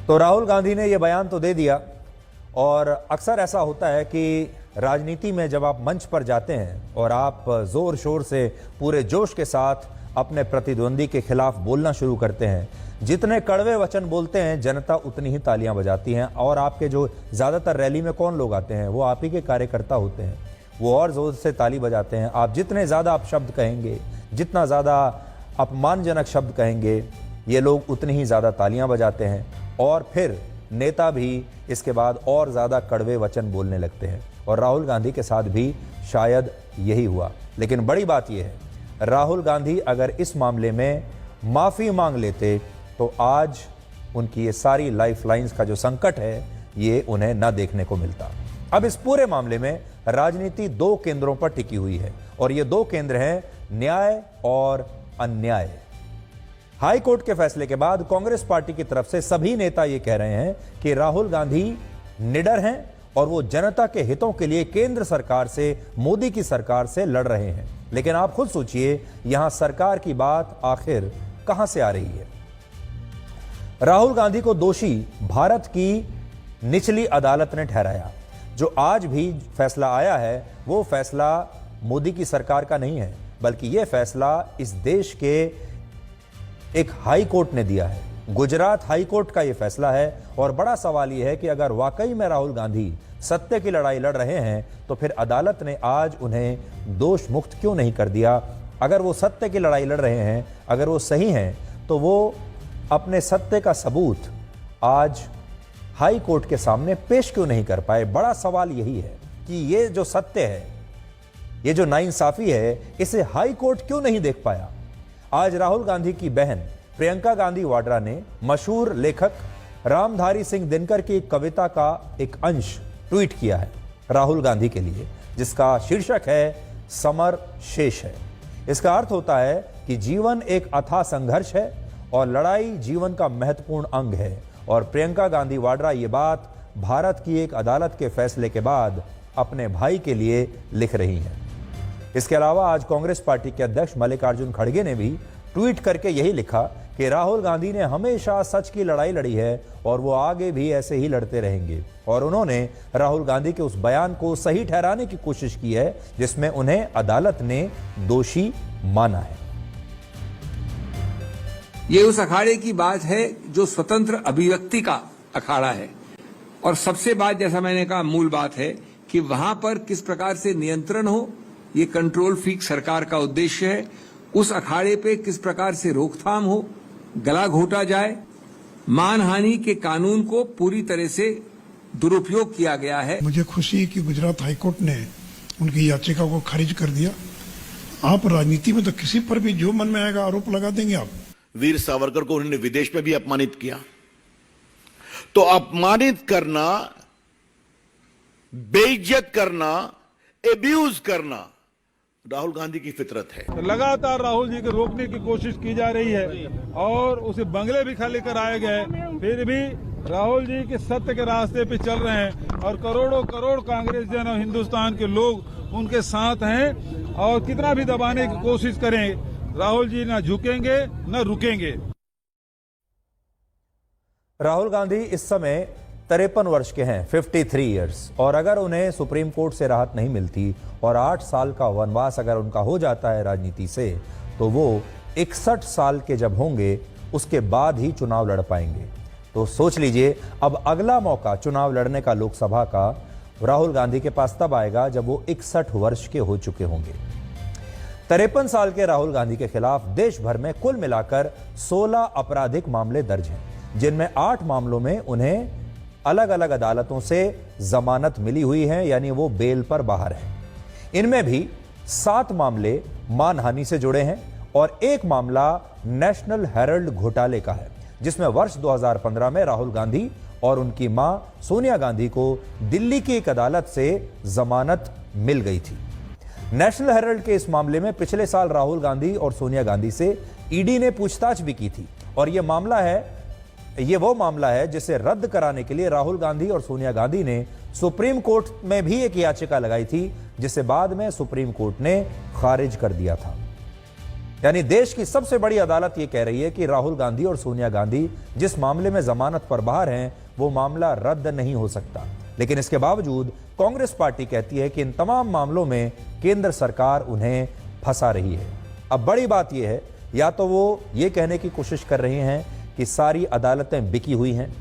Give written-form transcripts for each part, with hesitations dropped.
तो राहुल गांधी ने यह बयान तो दे दिया, और अक्सर ऐसा होता है कि राजनीति में जब आप मंच पर जाते हैं और आप जोर शोर से पूरे जोश के साथ अपने प्रतिद्वंदी के खिलाफ बोलना शुरू करते हैं, जितने कड़वे वचन बोलते हैं जनता उतनी ही तालियां बजाती हैं। और आपके जो ज़्यादातर रैली में कौन लोग आते हैं, वो आप ही के कार्यकर्ता होते हैं, वो और ज़ोर से ताली बजाते हैं। आप जितने ज़्यादा आप शब्द कहेंगे, जितना ज़्यादा अपमानजनक शब्द कहेंगे, ये लोग उतनी ही ज़्यादा तालियां बजाते हैं, और फिर नेता भी इसके बाद और ज़्यादा कड़वे वचन बोलने लगते हैं। और राहुल गांधी के साथ भी शायद यही हुआ। लेकिन बड़ी बात यह है, राहुल गांधी अगर इस मामले में माफ़ी मांग लेते तो आज उनकी ये सारी लाइफलाइंस का जो संकट है ये उन्हें न देखने को मिलता। अब इस पूरे मामले में राजनीति दो केंद्रों पर टिकी हुई है, और ये दो केंद्र हैं न्याय और अन्याय। हाई कोर्ट के फैसले के बाद कांग्रेस पार्टी की तरफ से सभी नेता ये कह रहे हैं कि राहुल गांधी निडर हैं और वो जनता के हितों के लिए केंद्र सरकार से, मोदी की सरकार से लड़ रहे हैं। लेकिन आप खुद सोचिए, यहां सरकार की बात आखिर कहां से आ रही है। राहुल गांधी को दोषी भारत की निचली अदालत ने ठहराया। जो आज भी फैसला आया है वो फैसला मोदी की सरकार का नहीं है, बल्कि यह फैसला इस देश के एक हाई कोर्ट ने दिया है। गुजरात हाई कोर्ट का यह फैसला है। और बड़ा सवाल यह है कि अगर वाकई में राहुल गांधी सत्य की लड़ाई लड़ रहे हैं तो फिर अदालत ने आज उन्हें दोष मुक्त क्यों नहीं कर दिया। अगर वो सत्य की लड़ाई लड़ रहे हैं, अगर वो सही हैं, तो वो अपने सत्य का सबूत आज हाई कोर्ट के सामने पेश क्यों नहीं कर पाए। बड़ा सवाल यही है कि ये जो सत्य है, ये जो नाइंसाफी है, इसे हाई कोर्ट क्यों नहीं देख पाया। आज राहुल गांधी की बहन प्रियंका गांधी वाड्रा ने मशहूर लेखक रामधारी सिंह दिनकर की कविता का एक अंश ट्वीट किया है राहुल गांधी के लिए, जिसका शीर्षक है समर शेष है। इसका अर्थ होता है कि जीवन एक अथाह संघर्ष है और लड़ाई जीवन का महत्वपूर्ण अंग है। और प्रियंका गांधी वाड्रा ये बात भारत की एक अदालत के फैसले के बाद अपने भाई के लिए लिख रही हैं। इसके अलावा आज कांग्रेस पार्टी के अध्यक्ष मल्लिकार्जुन खड़गे ने भी ट्वीट करके यही लिखा कि राहुल गांधी ने हमेशा सच की लड़ाई लड़ी है और वो आगे भी ऐसे ही लड़ते रहेंगे। और उन्होंने राहुल गांधी के उस बयान को सही ठहराने की कोशिश की है जिसमें उन्हें अदालत ने दोषी माना है। ये उस अखाड़े की बात है जो स्वतंत्र अभिव्यक्ति का अखाड़ा है, और सबसे बात, जैसा मैंने कहा, मूल बात है कि वहां पर किस प्रकार से नियंत्रण हो, ये कंट्रोल फ्रीक सरकार का उद्देश्य है। उस अखाड़े पे किस प्रकार से रोकथाम हो, गला घोटा जाए, मानहानि के कानून को पूरी तरह से दुरुपयोग किया गया है। मुझे खुशी है कि गुजरात हाईकोर्ट ने उनकी याचिका को खारिज कर दिया। आप राजनीति में तो किसी पर भी जो मन में आएगा आरोप लगा देंगे आप। वीर सावरकर को उन्होंने विदेश में भी अपमानित किया, तो अपमानित करना, बेइज्जत करना, एब्यूज करना राहुल गांधी की फितरत है। लगातार राहुल जी को रोकने की कोशिश की जा रही है और उसे बंगले भी खाली कराए गए, फिर भी राहुल जी के सत्य के रास्ते पे चल रहे हैं और करोड़ों करोड़ कांग्रेस जन और हिंदुस्तान के लोग उनके साथ हैं। और कितना भी दबाने की कोशिश करें, राहुल जी ना झुकेंगे न रुकेंगे। राहुल गांधी इस समय 53 वर्ष के हैं, 53 ईयर्स। और अगर उन्हें सुप्रीम कोर्ट से राहत नहीं मिलती और 8 साल का वनवास अगर उनका हो जाता है राजनीति से, तो वो 61 साल के जब होंगे उसके बाद ही चुनाव लड़ पाएंगे। तो सोच लीजिए, अब अगला मौका चुनाव लड़ने का लोकसभा का राहुल गांधी के पास तब आएगा जब वो 61 वर्ष के हो चुके होंगे। 53 साल के राहुल गांधी के खिलाफ देश भर में कुल मिलाकर 16 आपराधिक मामले दर्ज हैं, जिनमें 8 मामलों में उन्हें अलग अलग अदालतों से जमानत मिली हुई है, यानी वो बेल पर बाहर हैं। इनमें भी 7 मामले मानहानि से जुड़े हैं और एक मामला नेशनल हेराल्ड घोटाले का है, जिसमें वर्ष 2015 में राहुल गांधी और उनकी मां सोनिया गांधी को दिल्ली की एक अदालत से जमानत मिल गई थी। नेशनल हेराल्ड के इस मामले में पिछले साल राहुल गांधी और सोनिया गांधी से ईडी ने पूछताछ भी की थी, और ये वो मामला है जिसे रद्द कराने के लिए राहुल गांधी और सोनिया गांधी ने सुप्रीम कोर्ट में भी एक याचिका लगाई थी, जिसे बाद में सुप्रीम कोर्ट ने खारिज कर दिया था। यानी देश की सबसे बड़ी अदालत यह कह रही है कि राहुल गांधी और सोनिया गांधी जिस मामले में जमानत पर बाहर हैं, वो मामला रद्द नहीं हो सकता। लेकिन इसके बावजूद कांग्रेस पार्टी कहती है कि इन तमाम मामलों में केंद्र सरकार उन्हें फंसा रही है। अब बड़ी बात यह है, या तो वो ये कहने की कोशिश कर रहे हैं कि सारी अदालतें बिकी हुई हैं,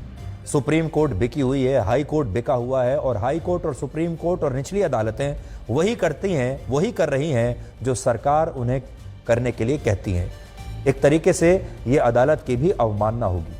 सुप्रीम कोर्ट बिकी हुई है, हाई कोर्ट बिका हुआ है, और हाई कोर्ट और सुप्रीम कोर्ट और निचली अदालतें वही कर रही हैं जो सरकार उन्हें करने के लिए कहती हैं। एक तरीके से ये अदालत की भी अवमानना होगी।